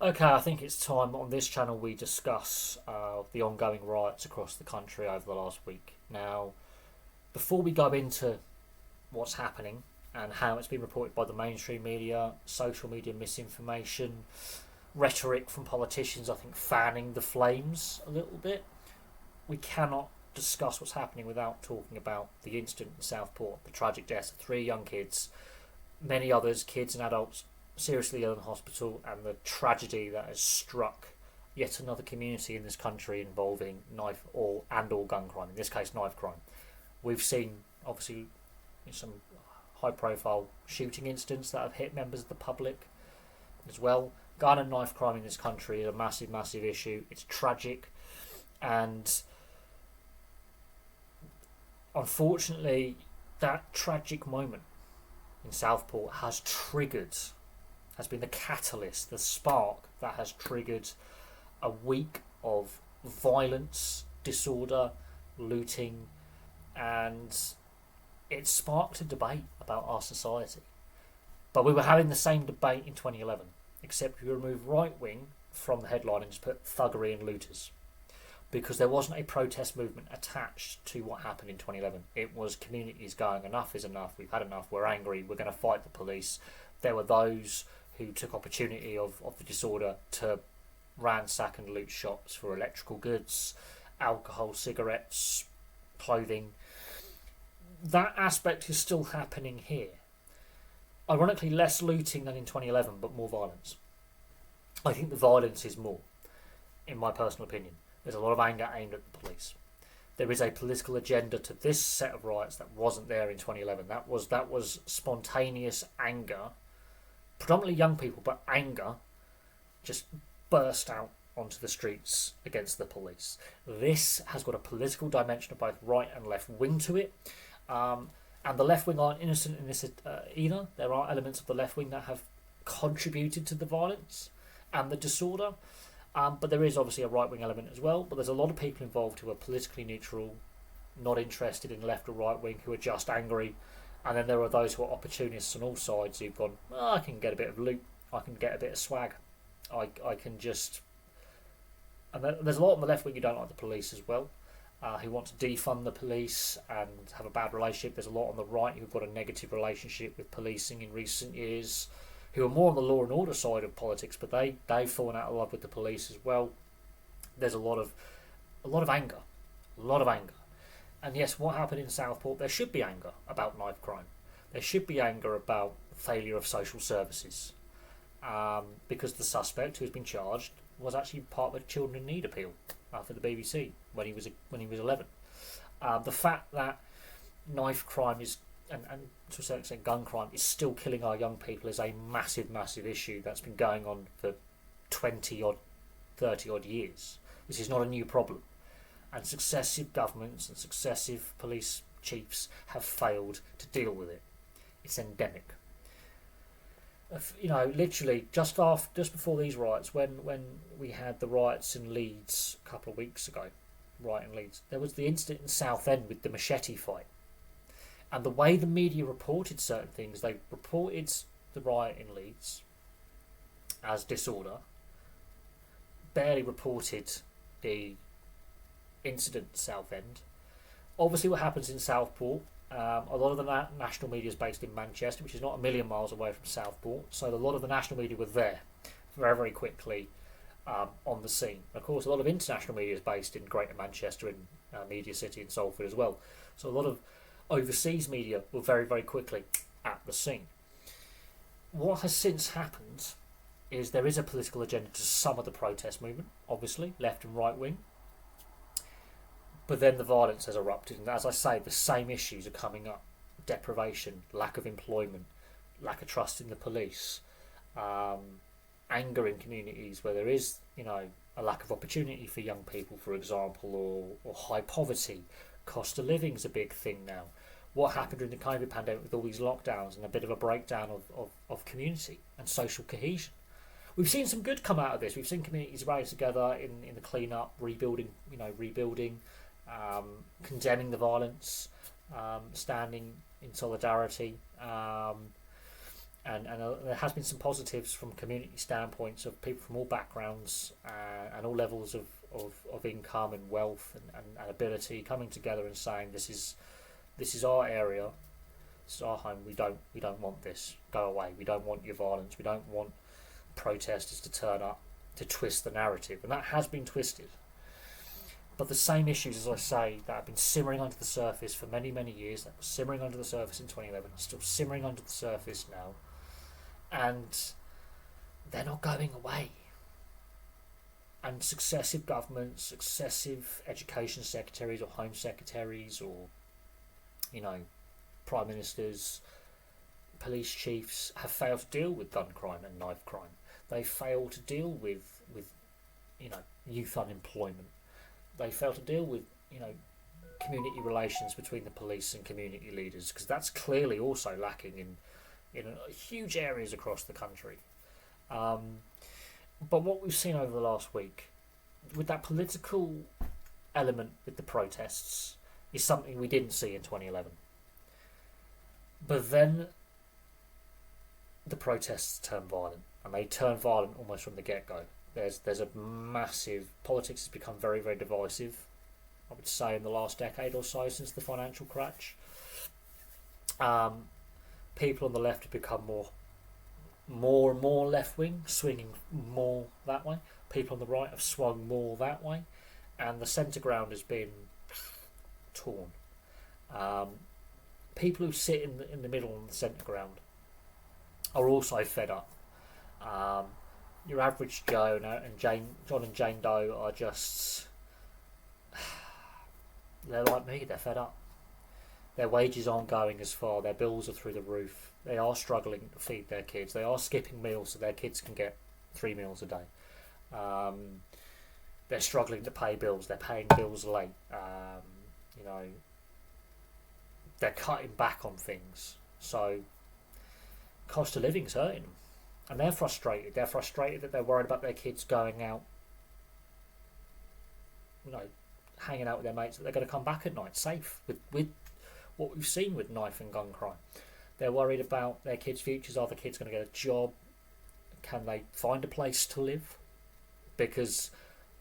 Okay, I think it's time on this channel we discuss the ongoing riots across the country over the last week. Now, before we go into what's happening and how it's been reported by the mainstream media, social media misinformation, rhetoric from politicians, I think fanning the flames a little bit, we cannot discuss what's happening without talking about the incident in Southport, the tragic deaths of three young kids, many others, kids and adults, seriously ill in hospital, and the tragedy that has struck yet another community in this country involving knife or gun crime. In this case, knife crime. We've seen obviously some high-profile shooting incidents that have hit members of the public as well. Gun and knife crime in this country is a massive, massive issue. It's tragic, and unfortunately, that tragic moment in Southport has been the catalyst, the spark that has triggered a week of violence, disorder, looting, and it sparked a debate about our society. But we were having the same debate in 2011, except we removed right wing from the headline and just put thuggery and looters. Because there wasn't a protest movement attached to what happened in 2011. It was communities going, enough is enough, we've had enough, we're angry, we're going to fight the police. There were those who took opportunity of the disorder to ransack and loot shops for electrical goods, alcohol, cigarettes, clothing. That aspect is still happening here. Ironically, less looting than in 2011, but more violence. I think the violence is more, in my personal opinion. There's a lot of anger aimed at the police. There is a political agenda to this set of riots that wasn't there in 2011. That was spontaneous anger, predominantly young people, but anger just burst out onto the streets against the police. This has got a political dimension of both right and left wing to it. And the left wing aren't innocent in this either. There are elements of the left wing that have contributed to the violence and the disorder. But there is obviously a right wing element as well. But there's a lot of people involved who are politically neutral, not interested in left or right wing, who are just angry. And then there are those who are opportunists on all sides who've gone, oh, I can get a bit of loot, I can get a bit of swag, I can just. And there's a lot on the left wing who don't like the police as well, who want to defund the police and have a bad relationship. There's a lot on the right who've got a negative relationship with policing in recent years, who are more on the law and order side of politics, but they've fallen out of love with the police as well. There's a lot of anger, and yes, what happened in Southport? There should be anger about knife crime. There should be anger about failure of social services, because the suspect who has been charged was actually part of a Children in Need appeal for the BBC when he was 11. The fact that knife crime is and to a certain extent gun crime is still killing our young people is a massive, massive issue that's been going on for 20 odd, 30 odd years. This is not a new problem, and successive governments and successive police chiefs have failed to deal with it. It's endemic. Literally just before these riots, when we had the riots in Leeds a couple of weeks ago, in Leeds, there was the incident in Southend with the machete fight. And the way the media reported certain things, they reported the riot in Leeds as disorder, barely reported the incident at Southend. Obviously, what happens in Southport, a lot of the national media is based in Manchester, which is not a million miles away from Southport, so a lot of the national media were there very, very quickly on the scene. Of course, a lot of international media is based in Greater Manchester and Media City and Salford as well. So a lot of overseas media were very, very quickly at the scene. What has since happened is there is a political agenda to some of the protest movement, obviously, left and right wing. But then the violence has erupted, and as I say, the same issues are coming up. Deprivation, lack of employment, lack of trust in the police, anger in communities where there is, a lack of opportunity for young people, for example, or high poverty. Cost of living is a big thing now. What happened during the COVID pandemic with all these lockdowns and a bit of a breakdown of community and social cohesion. We've seen some good come out of this. We've seen communities rally together in the clean-up, rebuilding, condemning the violence, standing in solidarity, and there has been some positives from community standpoints of people from all backgrounds and all levels of income and wealth and ability coming together and saying this is our area, this is our home. We don't want this. Go away. We don't want your violence. We don't want protesters to turn up to twist the narrative, and that has been twisted. But the same issues, as I say, that have been simmering under the surface for many, many years, that were simmering under the surface in 2011, are still simmering under the surface now. And they're not going away. And successive governments, successive education secretaries or home secretaries or, prime ministers, police chiefs have failed to deal with gun crime and knife crime. They fail to deal with youth unemployment. They fail to deal with, community relations between the police and community leaders, because that's clearly also lacking in huge areas across the country. But what we've seen over the last week, with that political element with the protests, is something we didn't see in 2011. But then the protests turn violent, and they turn violent almost from the get-go. There's a massive... Politics has become very, very divisive, I would say, in the last decade or so since the financial crash. People on the left have become more and more left-wing, swinging more that way. People on the right have swung more that way, and the centre ground has been torn. People who sit in the middle and the centre ground are also fed up. Your average Joe and John and Jane Doe are just... They're like me, they're fed up. Their wages aren't going as far, their bills are through the roof. They are struggling to feed their kids. They are skipping meals so their kids can get 3 meals a day. They're struggling to pay bills. They're paying bills late. They're cutting back on things. So cost of living's hurting them. And they're frustrated. They're frustrated that they're worried about their kids going out, hanging out with their mates, that they're going to come back at night safe with what we've seen with knife and gun crime. They're worried about their kids' futures. Are the kids going to get a job? Can they find a place to live? Because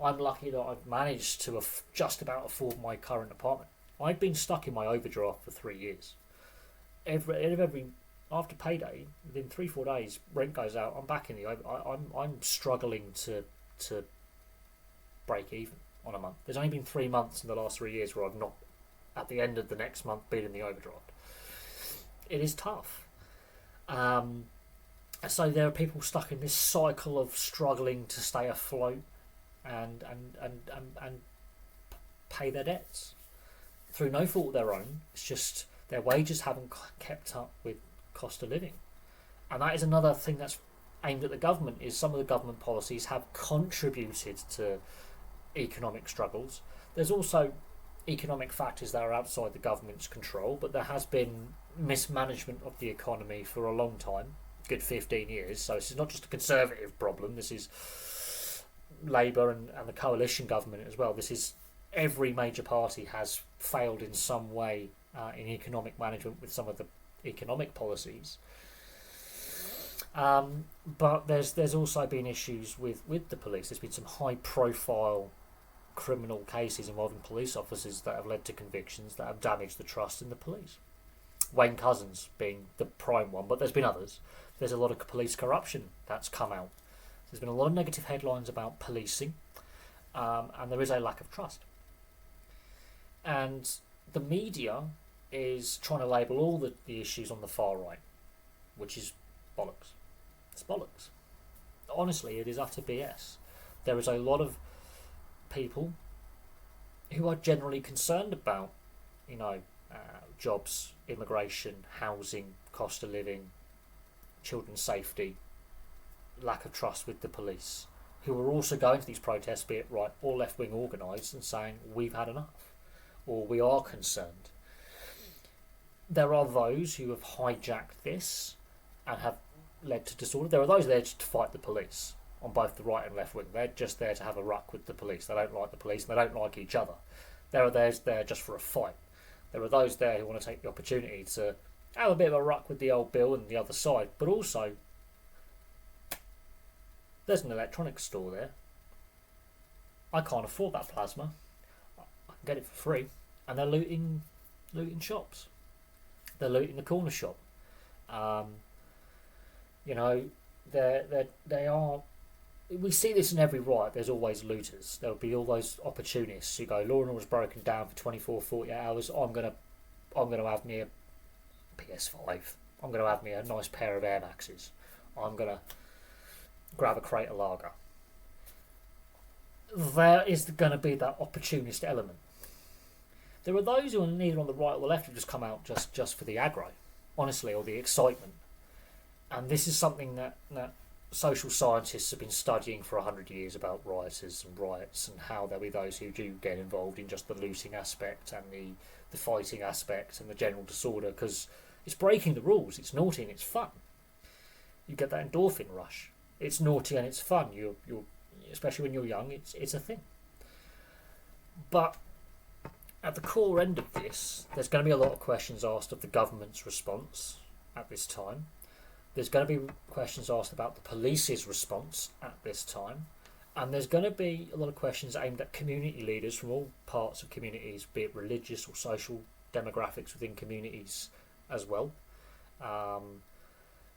I'm lucky that I've managed to just about afford my current apartment. I've been stuck in my overdraft for 3 years. After payday, within 3-4 days, rent goes out. I'm back in the over. I'm struggling to break even on a month. There's only been 3 months in the last 3 years where I've not, at the end of the next month, been in the overdraft. It is tough. So there are people stuck in this cycle of struggling to stay afloat and pay their debts through no fault of their own. It's just their wages haven't kept up with cost of living, and that is another thing that's aimed at the government. Is some of the government policies have contributed to economic struggles. There's also economic factors that are outside the government's control, but there has been mismanagement of the economy for a long time, good 15 years. So this is not just a Conservative problem. This is Labour and the coalition government as well. This is every major party has failed in some way in economic management with some of the economic policies. But there's also been issues with the police. There's been some high profile criminal cases involving police officers that have led to convictions that have damaged the trust in the police. Wayne Couzens being the prime one, but there's been others. There's a lot of police corruption that's come out. There's been a lot of negative headlines about policing, and there is a lack of trust. And the media is trying to label all the issues on the far right, which is bollocks. It's bollocks. Honestly, it is utter BS. There is a lot of people who are generally concerned about, jobs, immigration, housing, cost of living, children's safety, lack of trust with the police, who are also going to these protests, be it right or left-wing organised, and saying, we've had enough, or we are concerned. There are those who have hijacked this and have led to disorder. There are those there just to fight the police on both the right and left wing. They're just there to have a ruck with the police. They don't like the police and they don't like each other. There are those there just for a fight. There are those there who want to take the opportunity to have a bit of a ruck with the old bill and the other side, but also there's an electronics store there. I can't afford that plasma. I can get it for free, and they're looting shops. They're looting the corner shop. Um, you know, they are. We see this in every riot. There's always looters. There'll be all those opportunists who go, law and order's broken down for 24, 48 hours. I'm gonna have me a PS5. I'm gonna have me a nice pair of Air Maxes. I'm gonna grab a crate of lager. There is going to be that opportunist element. There are those who are neither on the right or the left who just come out just for the aggro, honestly, or the excitement. And this is something that social scientists have been studying for 100 years about rioters and riots, and how there'll be those who do get involved in just the looting aspect and the fighting aspect and the general disorder, because it's breaking the rules, it's naughty and it's fun. You get that endorphin rush. It's naughty and it's fun. You're especially when you're young, it's a thing. But at the core end of this, there's going to be a lot of questions asked of the government's response at this time. There's going to be questions asked about the police's response at this time. And there's going to be a lot of questions aimed at community leaders from all parts of communities, be it religious or social demographics within communities as well.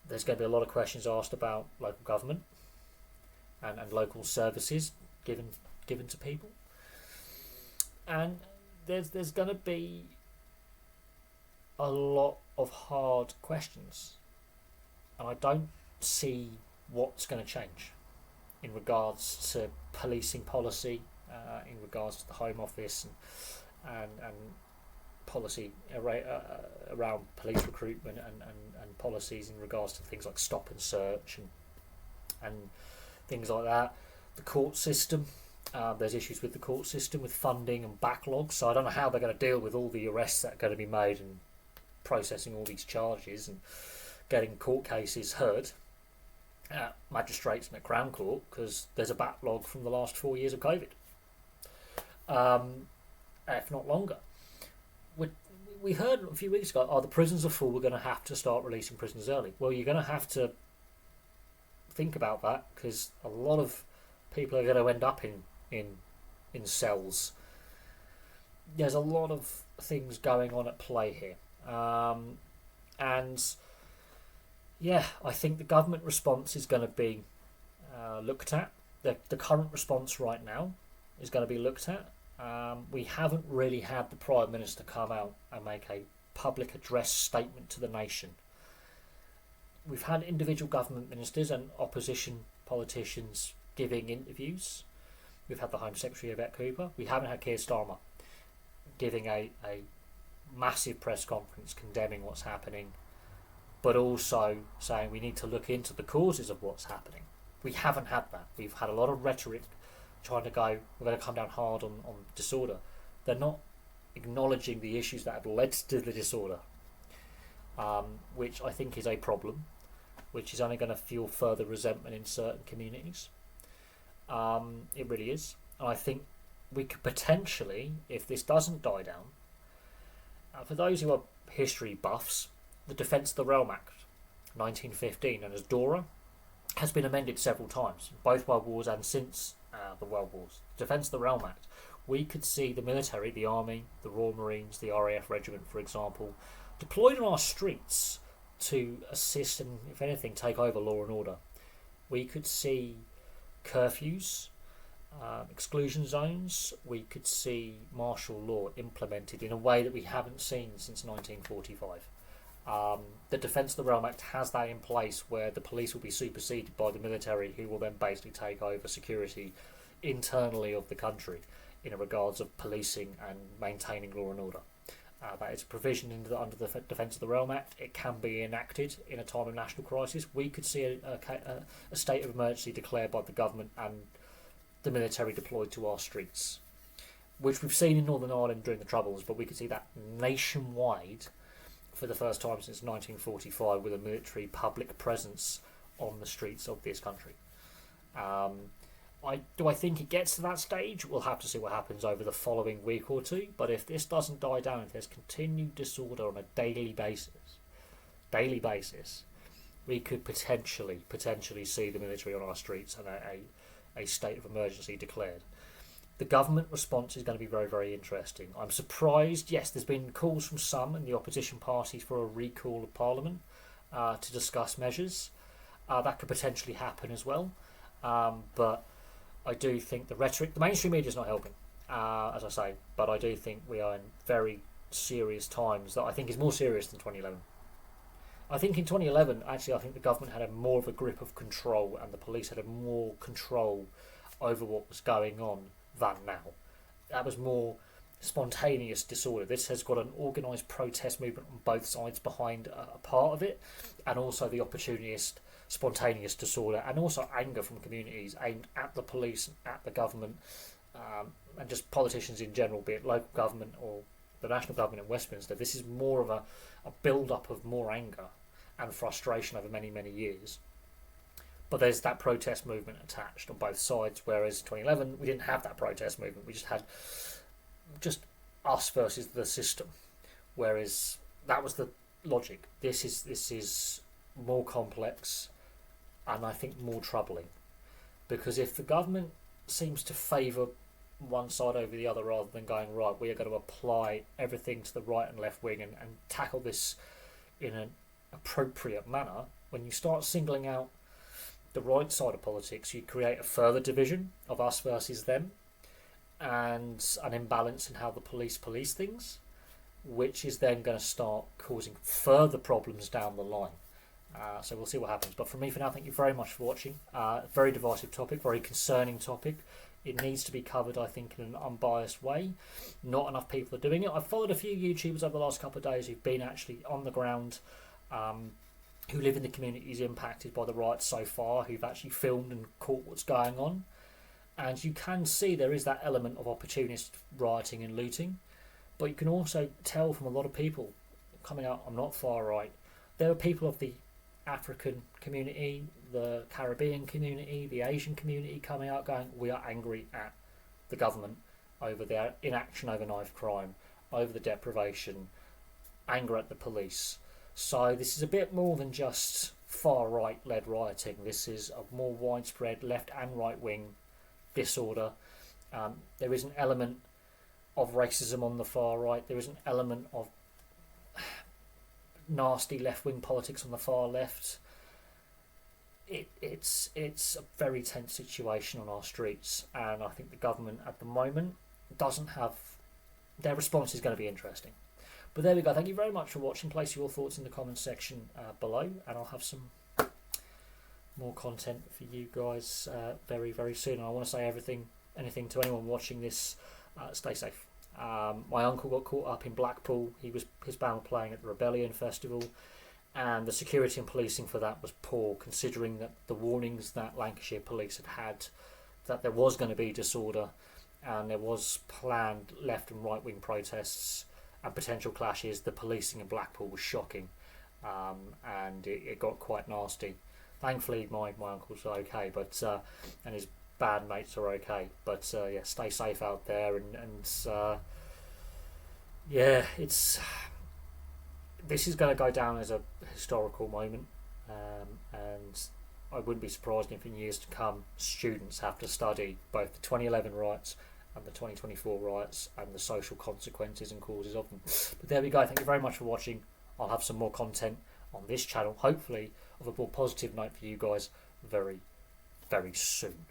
There's going to be a lot of questions asked about local government and local services given to people. And there's going to be a lot of hard questions. And I don't see what's going to change in regards to policing policy, in regards to the Home Office and policy around police recruitment and policies in regards to things like stop and search and things like that. The court system, there's issues with the court system with funding and backlogs, so I don't know how they're going to deal with all the arrests that are going to be made and processing all these charges and getting court cases heard at magistrates and at Crown Court, because there's a backlog from the last 4 years of COVID, if not longer. We heard a few weeks ago, the prisons are full, we're going to have to start releasing prisoners early. Well, you're going to have to think about that, because a lot of people are going to end up in cells. There's a lot of things going on at play here. And yeah, I think the government response is going to be looked at. The current response right now is going to be looked at. We haven't really had the Prime Minister come out and make a public address statement to the nation. We've had individual government ministers and opposition politicians giving interviews. We've had the Home Secretary Yvette Cooper. We haven't had Keir Starmer giving a massive press conference condemning what's happening, but also saying we need to look into the causes of what's happening. We haven't had that. We've had a lot of rhetoric trying to go, we're going to come down hard on disorder. They're not acknowledging the issues that have led to the disorder, which I think is a problem, which is only going to fuel further resentment in certain communities. It really is. And I think we could potentially, if this doesn't die down, for those who are history buffs, the Defence of the Realm Act, 1915, and as DORA, has been amended several times, both World Wars and since the World Wars. Defence of the Realm Act. We could see the military, the Army, the Royal Marines, the RAF Regiment, for example, deployed on our streets to assist and, if anything, take over law and order. We could see curfews, exclusion zones. We could see martial law implemented in a way that we haven't seen since 1945. The Defence of the Realm Act has that in place, where the police will be superseded by the military, who will then basically take over security internally of the country in regards of policing and maintaining law and order. That is a provision under the Defence of the Realm Act. It can be enacted in a time of national crisis. We could see a state of emergency declared by the government and the military deployed to our streets, which we've seen in Northern Ireland during the Troubles, but we could see that nationwide for the first time since 1945, with a military public presence on the streets of this country. Do I think it gets to that stage? We'll have to see what happens over the following week or two. But if this doesn't die down, if there's continued disorder on a daily basis, daily basis, we could potentially see the military on our streets and a state of emergency declared. The government response is going to be very, very interesting. I'm surprised. Yes, there's been calls from some in the opposition parties for a recall of Parliament to discuss measures. That could potentially happen as well. But I do think the rhetoric, the mainstream media is not helping, as I say. But I do think we are in very serious times that I think is more serious than 2011. I think in 2011, actually, I think the government had more of a grip of control and the police had a more control over what was going on than now. That was more spontaneous disorder. This has got an organised protest movement on both sides behind a part of it, and also the opportunist, spontaneous disorder, and also anger from communities aimed at the police, at the government, and just politicians in general, be it local government or the national government in Westminster. This is more of a build-up of more anger and frustration over many, many years. But there's that protest movement attached on both sides, whereas in 2011 we didn't have that protest movement. We just had just us versus the system, whereas that was the logic. This is more complex and I think more troubling, because if the government seems to favour one side over the other rather than going, right, we are going to apply everything to the right and left wing and tackle this in an appropriate manner, when you start singling out the right side of politics, you create a further division of us versus them and an imbalance in how the police things, which is then going to start causing further problems down the line. So we'll see what happens. But from me for now, thank you very much for watching. Very divisive topic, very concerning topic. It needs to be covered, I think, in an unbiased way. Not enough people are doing it. I've followed a few YouTubers over the last couple of days who've been actually on the ground, who live in the communities impacted by the riots so far, who've actually filmed and caught what's going on. And you can see there is that element of opportunist rioting and looting. But you can also tell from a lot of people coming out, I'm not far right. There are people of the African community, the Caribbean community, the Asian community coming out going, we are angry at the government over their inaction over knife crime, over the deprivation, anger at the police. So this is a bit more than just far right led rioting. This is a more widespread left and right wing disorder. There is an element of racism on the far right. There is an element of nasty left-wing politics on the far left. It's a very tense situation on our streets, and I think the government at the moment doesn't have, their response is going to be interesting. But there we go. Thank you very much for watching. Place your thoughts in the comments section below, and I'll have some more content for you guys very, very soon. And I want to say anything to anyone watching this, stay safe. My uncle got caught up in Blackpool. His band were playing at the Rebellion Festival, and the security and policing for that was poor, considering that the warnings that Lancashire police had that there was going to be disorder and there was planned left and right wing protests and potential clashes. The policing in Blackpool was shocking, and it got quite nasty. Thankfully my uncle's okay, but and his bandmates are okay, but yeah, stay safe out there, and yeah, this is going to go down as a historical moment, and I wouldn't be surprised if in years to come students have to study both the 2011 riots and the 2024 riots and the social consequences and causes of them. But there we go. Thank you very much for watching. I'll have some more content on this channel, hopefully of a more positive note for you guys very, very soon.